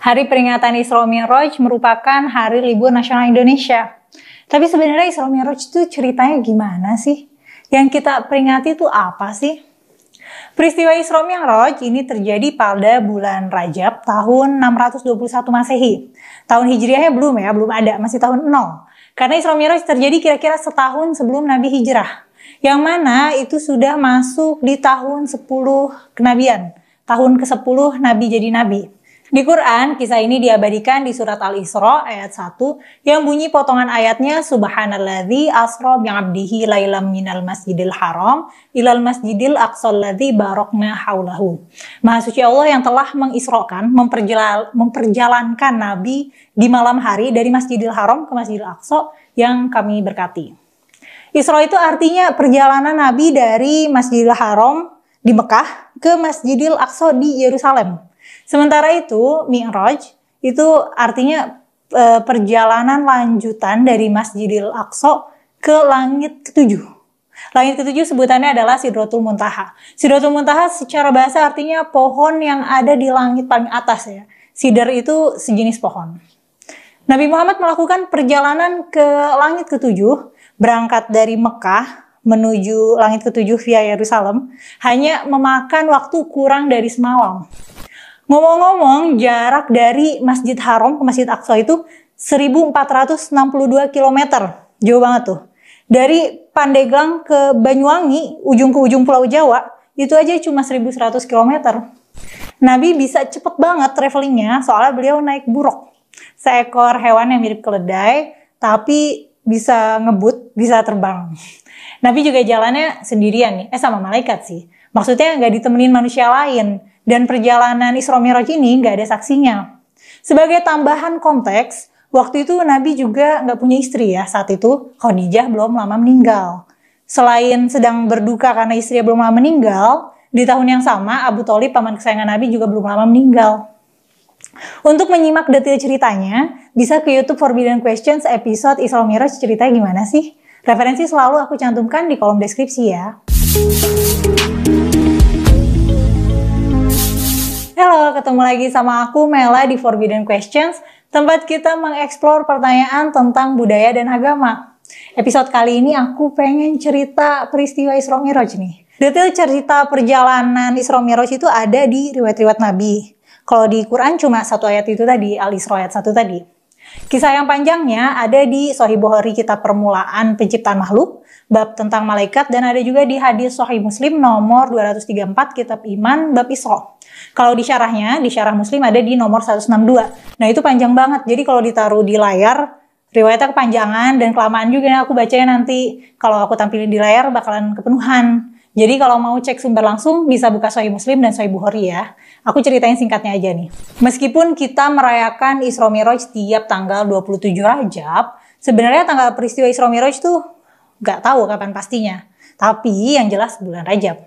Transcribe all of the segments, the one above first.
Hari peringatan Isra Mi'raj merupakan hari libur nasional Indonesia. Tapi sebenarnya Isra Mi'raj itu ceritanya gimana sih? Yang kita peringati itu apa sih? Peristiwa Isra Mi'raj ini terjadi pada bulan Rajab tahun 621 Masehi. Tahun Hijriahnya belum ada, masih tahun 0. Karena Isra Mi'raj terjadi kira-kira setahun sebelum Nabi hijrah. Yang mana itu sudah masuk di tahun 10 kenabian. Tahun ke-10 Nabi jadi Nabi. Di Quran, kisah ini diabadikan di surat Al-Isra ayat 1 yang bunyi potongan ayatnya Subhanalladzi asra bi'abdihi lailam minal masjidil haram ilal masjidil aqsal ladzi barakna haulahu. Maha suci Allah yang telah mengisrokan, memperjalankan Nabi di malam hari dari Masjidil Haram ke Masjidil Aqsa yang kami berkati. Isra itu artinya perjalanan Nabi dari Masjidil Haram di Mekah ke Masjidil Aqsa di Yerusalem. Sementara itu, Mi'raj itu artinya perjalanan lanjutan dari Masjidil Aqsa ke langit ketujuh. Langit ketujuh sebutannya adalah Sidratul Muntaha. Sidratul Muntaha secara bahasa artinya pohon yang ada di langit paling atas ya. Sidr itu sejenis pohon. Nabi Muhammad melakukan perjalanan ke langit ketujuh, berangkat dari Mekah menuju langit ketujuh via Yerusalem, hanya memakan waktu kurang dari semalam. Ngomong-ngomong, jarak dari Masjid Haram ke Masjid Aqsa itu 1462 km. Jauh banget tuh. Dari Pandeglang ke Banyuwangi, ujung ke ujung Pulau Jawa, itu aja cuma 1100 km. Nabi bisa cepet banget travelingnya, soalnya beliau naik buruk. Seekor hewan yang mirip keledai, tapi bisa ngebut, bisa terbang. Nabi juga jalannya sendirian nih, sama malaikat sih. Maksudnya nggak ditemenin manusia lain. Dan perjalanan Isra Mi'raj ini nggak ada saksinya. Sebagai tambahan konteks, waktu itu Nabi juga nggak punya istri ya saat itu. Khadijah belum lama meninggal. Selain sedang berduka karena istrinya belum lama meninggal, di tahun yang sama Abu Thalib, paman kesayangan Nabi, juga belum lama meninggal. Untuk menyimak detail ceritanya, bisa ke YouTube Forbidden Questions episode Isra Mi'raj ceritanya gimana sih? Referensi selalu aku cantumkan di kolom deskripsi ya. Halo, ketemu lagi sama aku Mela di Forbidden Questions, tempat kita mengeksplor pertanyaan tentang budaya dan agama. Episode kali ini aku pengen cerita peristiwa Isra Mi'raj nih. Detail cerita perjalanan Isra Mi'raj itu ada di riwayat-riwayat Nabi. Kalau di Quran cuma satu ayat itu tadi, Al-Isra ayat 1 tadi. Kisah yang panjangnya ada di Sahih Bukhari kitab permulaan penciptaan makhluk, bab tentang malaikat, dan ada juga di hadis Sahih Muslim nomor 234 kitab iman bab Isra. Kalau di syarah Muslim ada di nomor 162. Nah itu panjang banget, jadi kalau ditaruh di layar, riwayatnya kepanjangan dan kelamaan juga aku bacanya nanti. Kalau aku tampilin di layar bakalan kepenuhan. Jadi kalau mau cek sumber langsung bisa buka Sahih Muslim dan Sahih Bukhari ya. Aku ceritain singkatnya aja nih. Meskipun kita merayakan Isra Mi'raj tiap tanggal 27 Rajab, sebenarnya tanggal peristiwa Isra Mi'raj tuh nggak tahu kapan pastinya. Tapi yang jelas bulan Rajab.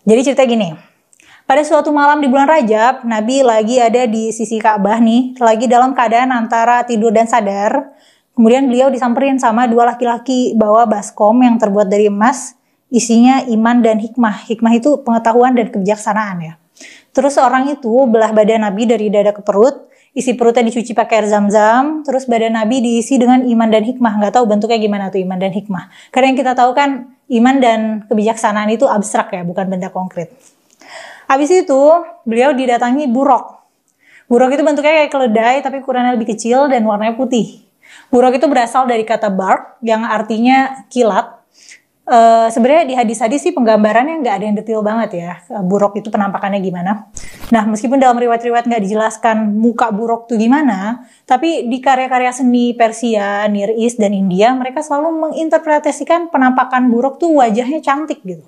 Jadi cerita gini. Pada suatu malam di bulan Rajab, Nabi lagi ada di sisi Ka'bah nih, lagi dalam keadaan antara tidur dan sadar. Kemudian beliau disamperin sama dua laki-laki bawa baskom yang terbuat dari emas, isinya iman dan hikmah. Hikmah itu pengetahuan dan kebijaksanaan ya. Terus orang itu belah badan Nabi dari dada ke perut, isi perutnya dicuci pakai air zam-zam, terus badan Nabi diisi dengan iman dan hikmah. Nggak tahu bentuknya gimana tuh iman dan hikmah. Karena yang kita tahu kan iman dan kebijaksanaan itu abstrak ya, bukan benda konkret. Habis itu beliau didatangi buruk. Buruk itu bentuknya kayak keledai tapi ukurannya lebih kecil dan warnanya putih. Buruk itu berasal dari kata bark yang artinya kilat. Sebenarnya di hadis-hadis sih penggambarannya nggak ada yang detail banget ya. Buruk itu penampakannya gimana. Nah meskipun dalam riwayat-riwayat nggak dijelaskan muka buruk itu gimana, tapi di karya-karya seni Persia, Near East, dan India mereka selalu menginterpretasikan penampakan buruk tuh wajahnya cantik gitu.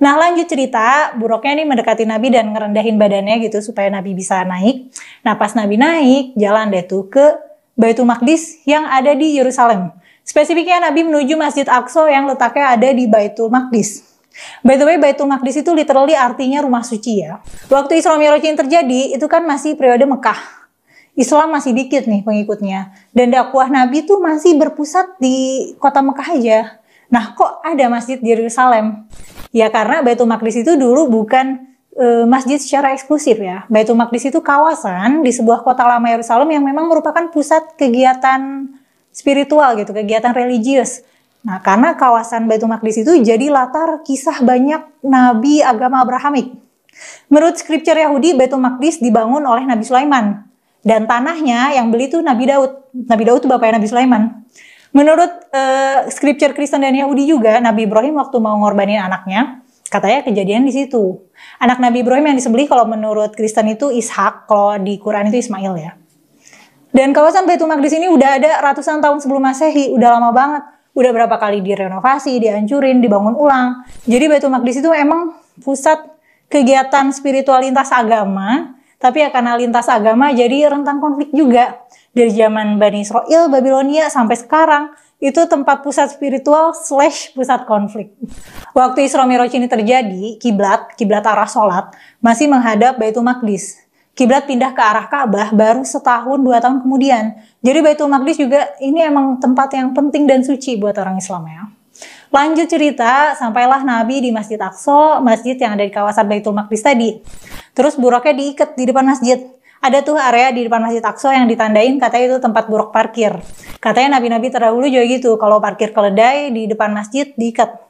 Nah lanjut cerita, buruknya nih mendekati Nabi dan ngerendahin badannya gitu supaya Nabi bisa naik. Nah pas Nabi naik, jalan deh tuh ke Baitul Maqdis yang ada di Yerusalem. Spesifiknya Nabi menuju Masjid Aqsa yang letaknya ada di Baitul Maqdis. By the way, Baitul Maqdis itu literally artinya rumah suci ya. Waktu Isra Mi'raj yang terjadi, itu kan masih periode Mekah. Islam masih dikit nih pengikutnya. Dan dakwah Nabi tuh masih berpusat di kota Mekah aja. Nah kok ada masjid di Yerusalem? Ya karena Baitul Maqdis itu dulu bukan masjid secara eksklusif ya. Baitul Maqdis itu kawasan di sebuah kota lama Yerusalem yang memang merupakan pusat kegiatan spiritual gitu, kegiatan religius. Nah, karena kawasan Baitul Maqdis itu jadi latar kisah banyak nabi agama Abrahamik. Menurut scripture Yahudi, Baitul Maqdis dibangun oleh Nabi Sulaiman. Dan tanahnya yang beli itu Nabi Daud. Nabi Daud itu bapaknya Nabi Sulaiman. Menurut scripture Kristen dan Yahudi juga, Nabi Ibrahim waktu mau ngorbanin anaknya, katanya kejadian di situ. Anak Nabi Ibrahim yang disembelih kalau menurut Kristen itu Ishak, kalau di Quran itu Ismail ya. Dan kawasan Baitul Maqdis ini udah ada ratusan tahun sebelum Masehi, udah lama banget. Udah berapa kali direnovasi, dihancurin, dibangun ulang. Jadi Baitul Maqdis itu emang pusat kegiatan spiritual lintas agama, tapi ya karena lintas agama jadi rentan konflik juga. Dari zaman Bani Israel, Babilonia sampai sekarang, itu tempat pusat spiritual / pusat konflik. Waktu Isra Mi'raj ini terjadi, kiblat arah sholat, masih menghadap Baitul Maqdis. Kiblat pindah ke arah Ka'bah baru setahun 2 tahun kemudian. Jadi Baitul Maqdis juga ini emang tempat yang penting dan suci buat orang Islam ya. Lanjut cerita, sampailah Nabi di Masjid Aqsa, masjid yang ada di kawasan Baitul Maqdis tadi. Terus buruknya diikat di depan masjid. Ada tuh area di depan Masjid Aqsa yang ditandain katanya itu tempat buruk parkir. Katanya nabi-nabi terdahulu juga gitu, kalau parkir keledai di depan masjid diikat.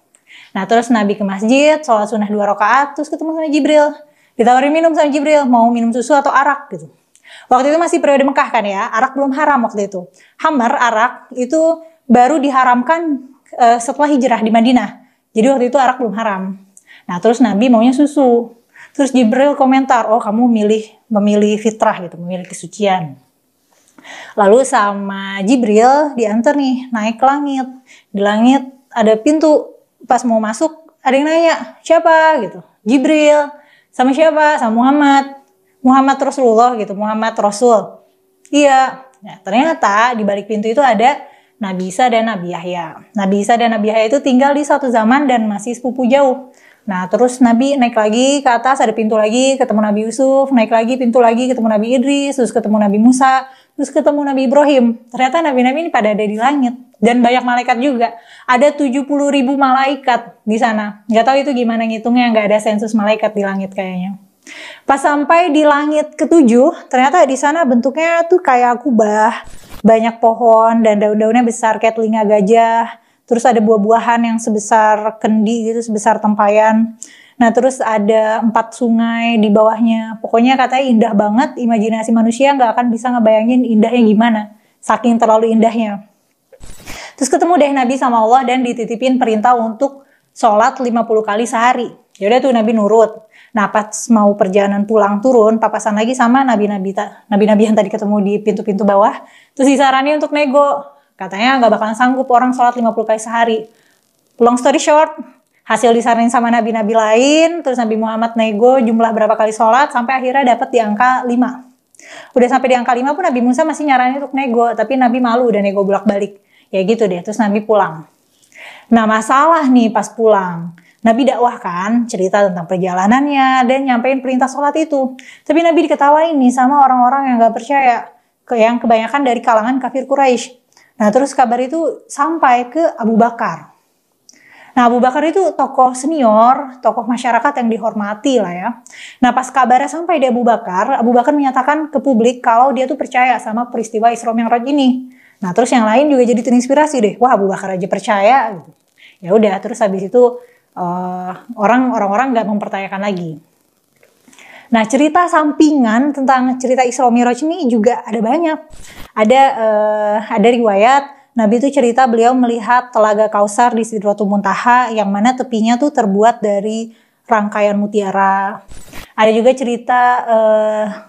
Nah terus Nabi ke masjid, sholat sunnah 2 rakaat, terus ketemu sama Jibril. Ditawarin minum sama Jibril, mau minum susu atau arak gitu. Waktu itu masih periode Mekah kan ya, arak belum haram waktu itu. Khamar, arak itu baru diharamkan setelah hijrah di Madinah. Jadi waktu itu arak belum haram. Nah terus Nabi maunya susu. Terus Jibril komentar, oh kamu memilih fitrah gitu, memilih kesucian. Lalu sama Jibril diantar nih naik ke langit. Di langit ada pintu, pas mau masuk ada yang nanya, siapa gitu? Jibril. Sama siapa? Sama Muhammad Rasulullah gitu, Muhammad Rasul. Iya. Nah, ternyata di balik pintu itu ada Nabi Isa dan Nabi Yahya. Nabi Isa dan Nabi Yahya itu tinggal di satu zaman dan masih sepupu jauh. Nah, terus Nabi naik lagi ke atas, ada pintu lagi, ketemu Nabi Yusuf, naik lagi, pintu lagi, ketemu Nabi Idris, terus ketemu Nabi Musa, terus ketemu Nabi Ibrahim. Ternyata nabi-nabi ini pada ada di langit. Dan banyak malaikat juga. Ada 70.000 malaikat di sana. Nggak tahu itu gimana ngitungnya, nggak ada sensus malaikat di langit kayaknya. Pas sampai di langit ke-7, ternyata di sana bentuknya tuh kayak kubah. Banyak pohon dan daun-daunnya besar kayak telinga gajah. Terus ada buah-buahan yang sebesar kendi gitu, sebesar tempayan. Nah terus ada 4 sungai di bawahnya. Pokoknya katanya indah banget, imajinasi manusia nggak akan bisa ngebayangin indahnya gimana. Saking terlalu indahnya. Terus ketemu deh Nabi sama Allah dan dititipin perintah untuk sholat 50 kali sehari. Yaudah tuh Nabi nurut. Nah pas mau perjalanan pulang turun, papasan lagi sama nabi-nabi yang tadi ketemu di pintu-pintu bawah. Terus disaranin untuk nego. Katanya nggak bakalan sanggup orang sholat 50 kali sehari. Long story short, hasil disaranin sama nabi-nabi lain, terus Nabi Muhammad nego jumlah berapa kali sholat, sampai akhirnya dapat di angka 5. Udah sampai di angka 5 pun Nabi Musa masih nyaranin untuk nego, tapi Nabi malu udah nego bolak-balik. Ya gitu deh, terus Nabi pulang. Nah masalah nih pas pulang, Nabi dakwah kan, cerita tentang perjalanannya, dan nyampein perintah sholat itu. Tapi Nabi diketawain nih sama orang-orang yang gak percaya, yang kebanyakan dari kalangan kafir Quraisy. Nah terus kabar itu sampai ke Abu Bakar. Nah Abu Bakar itu tokoh senior, tokoh masyarakat yang dihormati lah ya. Nah pas kabarnya sampai di Abu Bakar menyatakan ke publik kalau dia tuh percaya sama peristiwa Isra Mi'raj ini. Nah terus yang lain juga jadi terinspirasi deh. Wah Abu Bakar aja percaya gitu. Ya udah terus habis itu orang-orang nggak mempertanyakan lagi. Nah cerita sampingan tentang cerita Isra Mi'raj ini juga ada banyak. Ada riwayat Nabi itu cerita beliau melihat telaga Kausar di Sidratul Muntaha yang mana tepinya tuh terbuat dari rangkaian mutiara. Ada juga cerita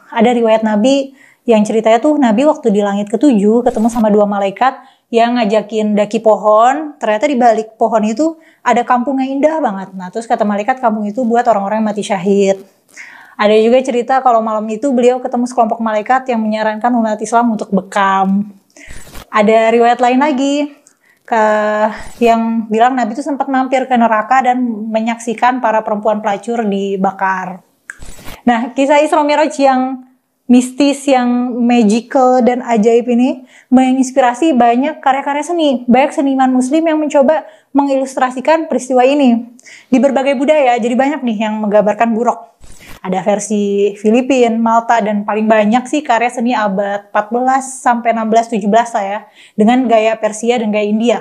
ada riwayat Nabi yang ceritanya tuh Nabi waktu di langit ke-7 ketemu sama 2 malaikat yang ngajakin daki pohon. Ternyata di balik pohon itu ada kampung yang indah banget. Nah terus kata malaikat kampung itu buat orang-orang yang mati syahid. Ada juga cerita kalau malam itu beliau ketemu sekelompok malaikat yang menyarankan umat Islam untuk bekam. Ada riwayat lain lagi yang bilang Nabi itu sempat mampir ke neraka dan menyaksikan para perempuan pelacur dibakar. Nah, kisah Isra Mi'raj yang mistis, yang magical dan ajaib ini menginspirasi banyak karya-karya seni. Banyak seniman muslim yang mencoba mengilustrasikan peristiwa ini di berbagai budaya. Jadi banyak nih yang menggambarkan buruk. Ada versi Filipina, Malta, dan paling banyak sih karya seni abad 14 sampai 16, 17 lah ya, dengan gaya Persia dan gaya India.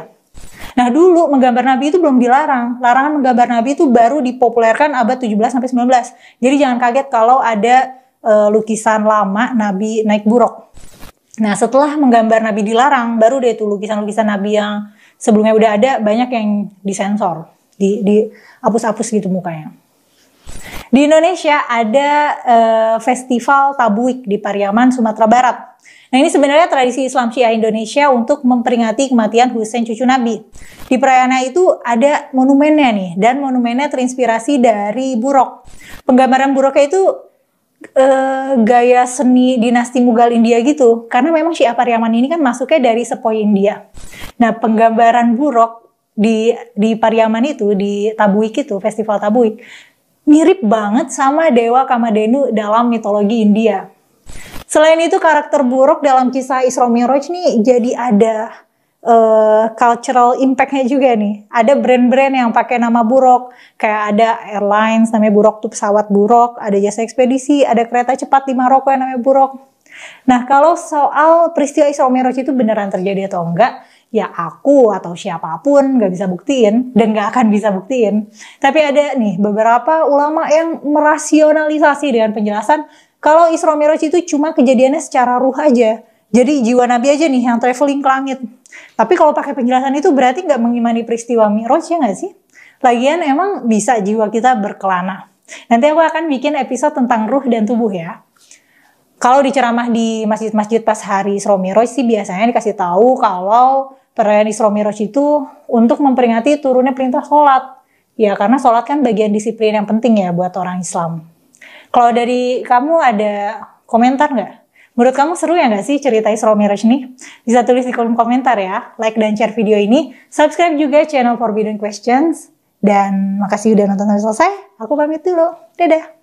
Nah dulu menggambar nabi itu belum dilarang. Larangan menggambar nabi itu baru dipopulerkan abad 17 sampai 19. Jadi jangan kaget kalau ada lukisan lama nabi naik buruk. Nah setelah menggambar nabi dilarang, baru deh tuh lukisan-lukisan nabi yang sebelumnya udah ada banyak yang disensor, dihapus-hapus gitu mukanya. Di Indonesia ada festival Tabuik di Pariaman, Sumatera Barat. Nah ini sebenarnya tradisi Islam Syiah Indonesia untuk memperingati kematian Husain cucu Nabi. Di perayaan itu ada monumennya nih, dan monumennya terinspirasi dari buruk. Penggambaran buruknya itu gaya seni dinasti Mughal India gitu, karena memang Syiah Pariaman ini kan masuknya dari sepoi India. Nah penggambaran buruk di Pariaman itu, di Tabuik itu, festival Tabuik, mirip banget sama Dewa Kamadhenu dalam mitologi India. Selain itu karakter buruk dalam kisah Isra Mi'raj nih jadi ada cultural impact-nya juga nih. Ada brand-brand yang pakai nama buruk, kayak ada airlines namanya buruk tuh pesawat buruk, ada jasa ekspedisi, ada kereta cepat di Maroko yang namanya buruk. Nah kalau soal peristiwa Isra Mi'raj itu beneran terjadi atau enggak, ya aku atau siapapun nggak bisa buktiin dan nggak akan bisa buktiin. Tapi ada nih beberapa ulama yang merasionalisasi dengan penjelasan kalau Isra Mi'raj itu cuma kejadiannya secara ruh aja. Jadi jiwa Nabi aja nih yang traveling ke langit. Tapi kalau pakai penjelasan itu berarti nggak mengimani peristiwa Mi'raj ya nggak sih? Lagian emang bisa jiwa kita berkelana. Nanti aku akan bikin episode tentang ruh dan tubuh ya. Kalau diceramah di masjid-masjid pas hari Isra Mi'raj sih biasanya dikasih tahu kalau perayaan Isra Mi'raj itu untuk memperingati turunnya perintah sholat. Ya karena sholat kan bagian disiplin yang penting ya buat orang Islam. Kalau dari kamu ada komentar nggak? Menurut kamu seru ya nggak sih cerita Isra Mi'raj nih? Bisa tulis di kolom komentar ya. Like dan share video ini. Subscribe juga channel Forbidden Questions. Dan makasih udah nonton sampai selesai. Aku pamit dulu. Dadah!